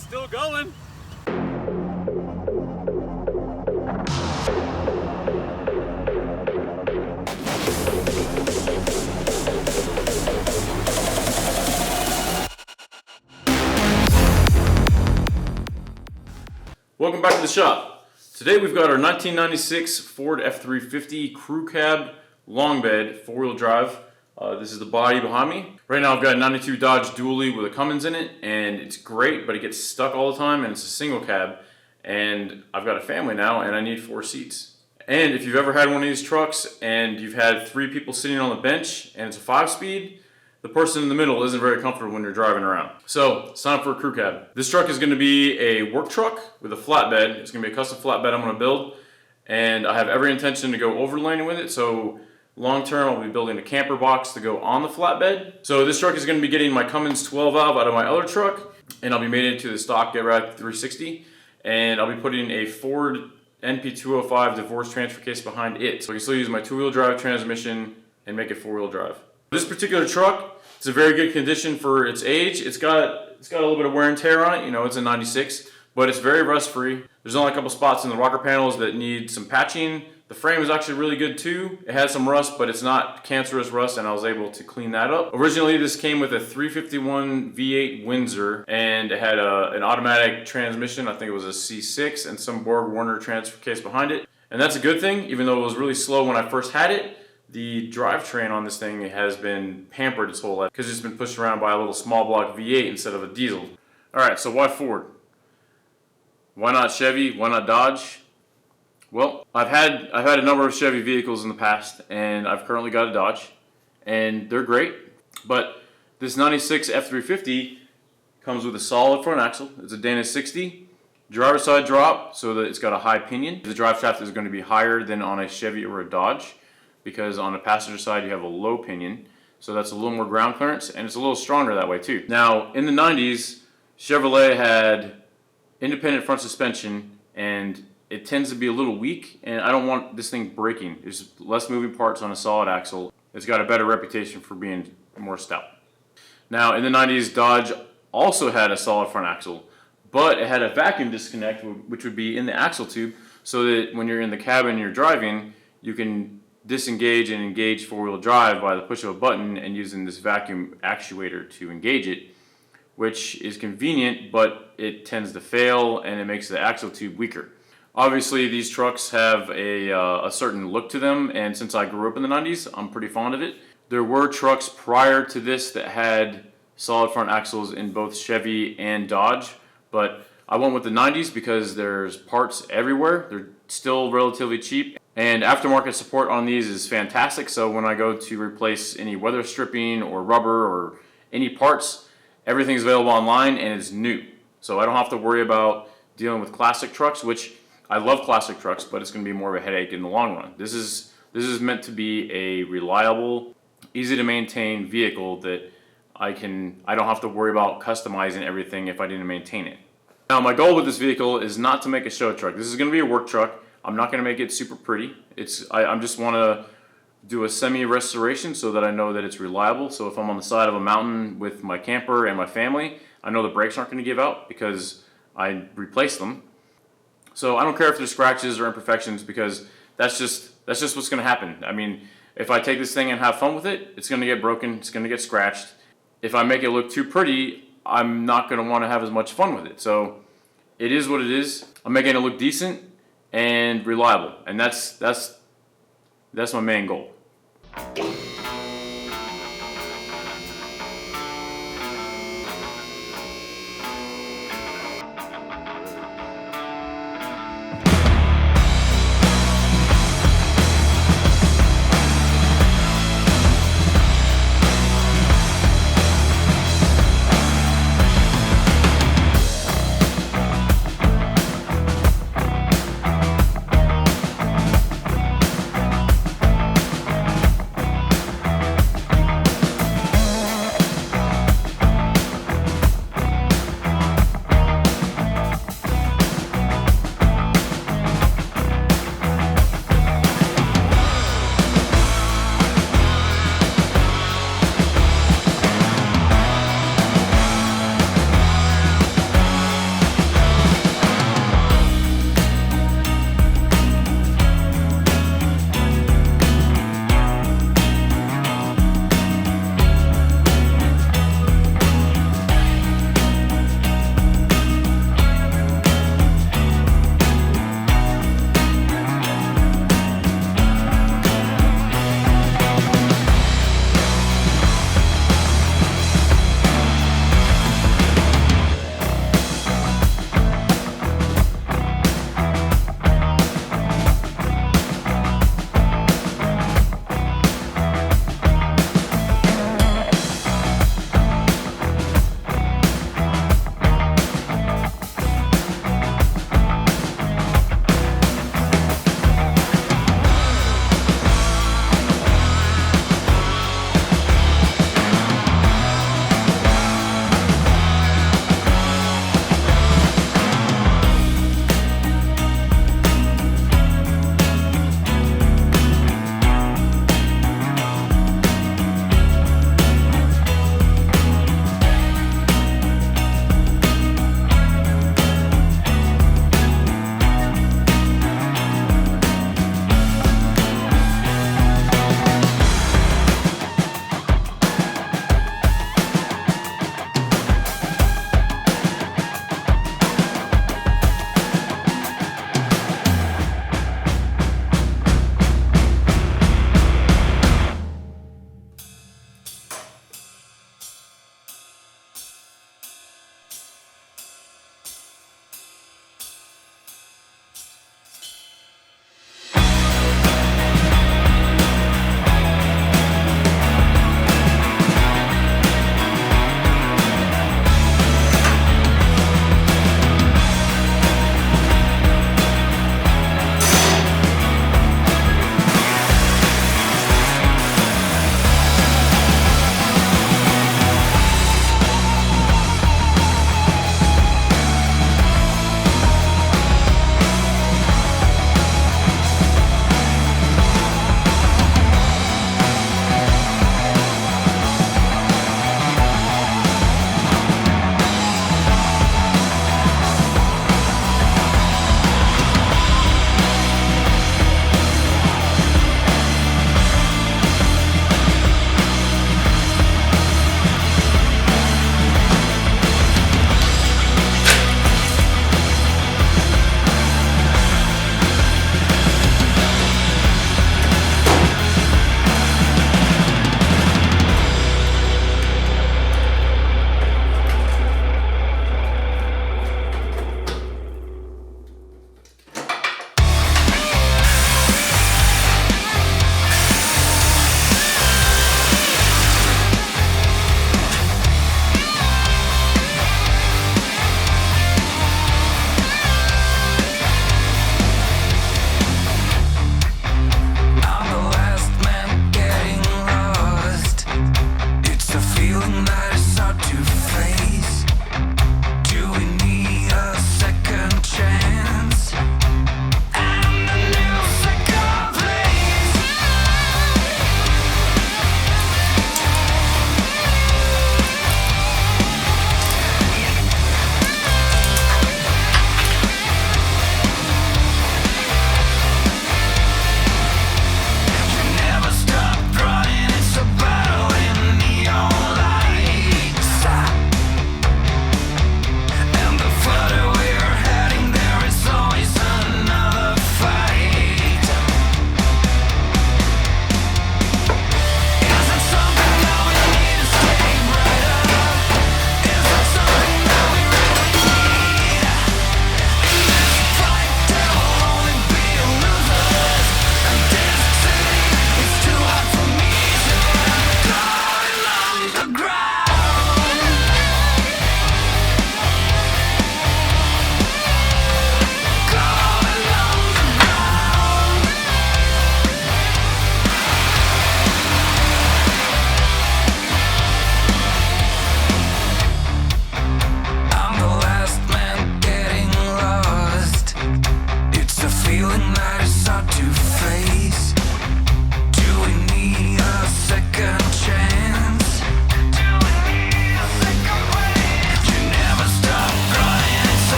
It's still going. Welcome back to the shop. Today we've got our 1996 Ford F350 crew cab long bed 4-wheel drive. This is the body behind me. Right now I've got a 92 Dodge Dually with a Cummins in it, and it's great, but it gets stuck all the time, and it's a single cab. And I've got a family now, and I need 4 seats. And if you've ever had one of these trucks and you've had 3 people sitting on the bench and it's a 5-speed, the person in the middle isn't very comfortable when you're driving around. So it's time for a crew cab. This truck is going to be a work truck with a flatbed. It's going to be a custom flatbed I'm going to build, and I have every intention to go overlanding with it. So long term, I'll be building a camper box to go on the flatbed. So this truck is going to be getting my Cummins 12 valve out of my other truck, and I'll be made into the stock Getrag 360, and I'll be putting a Ford NP205 divorce transfer case behind it. So I can still use my 2-wheel drive transmission and make it 4-wheel drive. This particular truck, it's a very good condition for its age. It's got a little bit of wear and tear on it. You know, it's a 96, but it's very rust free. There's only a couple spots in the rocker panels that need some patching. The frame is actually really good too. It has some rust, but it's not cancerous rust, and I was able to clean that up. Originally, this came with a 351 V8 Windsor, and it had an automatic transmission. I think it was a C6 and some Borg Warner transfer case behind it. And that's a good thing, even though it was really slow when I first had it. The drivetrain on this thing has been pampered its whole life because it's been pushed around by a little small block V8 instead of a diesel. Alright, so why Ford? Why not Chevy? Why not Dodge? Well, I've had a number of Chevy vehicles in the past, and I've currently got a Dodge, and they're great. But this 96 F350 comes with a solid front axle. It's a Dana 60. Driver's side drop, so that it's got a high pinion. The drive shaft is going to be higher than on a Chevy or a Dodge, because on the passenger side you have a low pinion, so that's a little more ground clearance, and it's a little stronger that way too. Now, in the 90s, Chevrolet had independent front suspension, and it tends to be a little weak, and I don't want this thing breaking. There's less moving parts on a solid axle. It's got a better reputation for being more stout. Now, in the 90s, Dodge also had a solid front axle, but it had a vacuum disconnect, which would be in the axle tube, so that when you're in the cabin and you're driving, you can disengage and engage 4-wheel drive by the push of a button and using this vacuum actuator to engage it, which is convenient, but it tends to fail and it makes the axle tube weaker. Obviously, these trucks have a certain look to them, and since I grew up in the 90s, I'm pretty fond of it. There were trucks prior to this that had solid front axles in both Chevy and Dodge, but I went with the 90s because there's parts everywhere. They're still relatively cheap, and aftermarket support on these is fantastic. So when I go to replace any weather stripping or rubber or any parts, everything's available online and it's new. So I don't have to worry about dealing with classic trucks, which I love classic trucks, but it's going to be more of a headache in the long run. This is meant to be a reliable, easy to maintain vehicle that I don't have to worry about customizing everything if I didn't maintain it. Now, my goal with this vehicle is not to make a show truck. This is going to be a work truck. I'm not going to make it super pretty. I just want to do a semi-restoration so that I know that it's reliable. So if I'm on the side of a mountain with my camper and my family, I know the brakes aren't going to give out because I replaced them. So I don't care if there's scratches or imperfections, because that's just what's going to happen. I mean, if I take this thing and have fun with it, it's going to get broken, it's going to get scratched. If I make it look too pretty, I'm not going to want to have as much fun with it. So it is what it is. I'm making it look decent and reliable, and that's my main goal.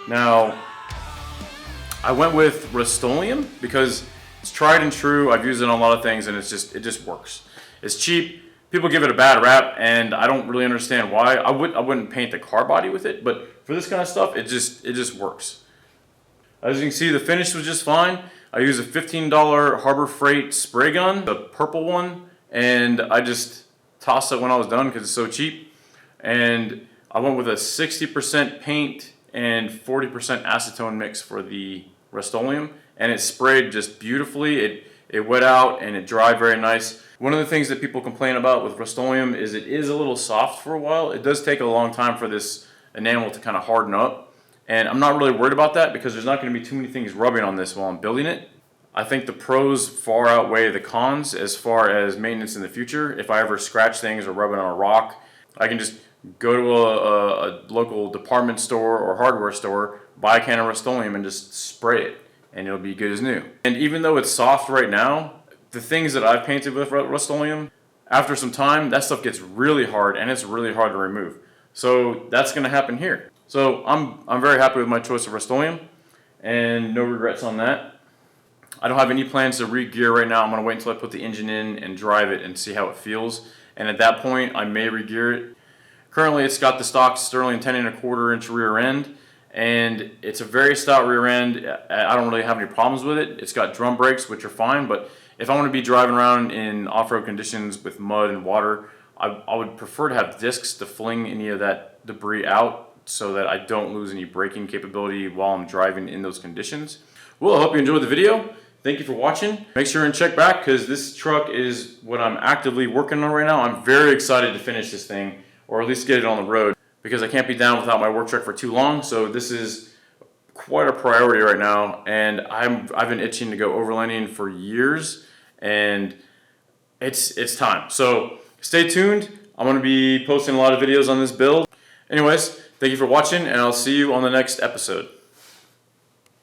Now, I went with Rust-Oleum because it's tried and true. I've used it on a lot of things, and it just works. It's cheap. People give it a bad rap, and I don't really understand why. I wouldn't paint the car body with it, but for this kind of stuff, it just works. As you can see, the finish was just fine. I used a $15 Harbor Freight spray gun, the purple one, and I just tossed it when I was done because it's so cheap. And I went with a 60% paint and 40% acetone mix for the Rust-Oleum, and it sprayed just beautifully. It wet out and it dried very nice. One of the things that people complain about with Rust-Oleum is it is a little soft for a while. It does take a long time for this enamel to kind of harden up, and I'm not really worried about that because there's not going to be too many things rubbing on this while I'm building it. I think the pros far outweigh the cons as far as maintenance in the future. If I ever scratch things or rub it on a rock, I can just go to a local department store or hardware store, buy a can of Rust-Oleum and just spray it, and it'll be good as new. And even though it's soft right now, the things that I've painted with Rust-Oleum, after some time, that stuff gets really hard and it's really hard to remove. So that's going to happen here. So I'm very happy with my choice of Rust-Oleum, and no regrets on that. I don't have any plans to re-gear right now. I'm going to wait until I put the engine in and drive it and see how it feels. And at that point, I may re-gear it. Currently, it's got the stock Sterling 10¼ inch rear end, and it's a very stout rear end. I don't really have any problems with it. It's got drum brakes, which are fine, but if I want to be driving around in off-road conditions with mud and water, I would prefer to have discs to fling any of that debris out so that I don't lose any braking capability while I'm driving in those conditions. Well, I hope you enjoyed the video. Thank you for watching. Make sure and check back because this truck is what I'm actively working on right now. I'm very excited to finish this thing, or at least get it on the road, because I can't be down without my work truck for too long. So this is quite a priority right now, and I've been itching to go overlanding for years, and it's time. So stay tuned. I'm going to be posting a lot of videos on this build. Anyways, thank you for watching, and I'll see you on the next episode.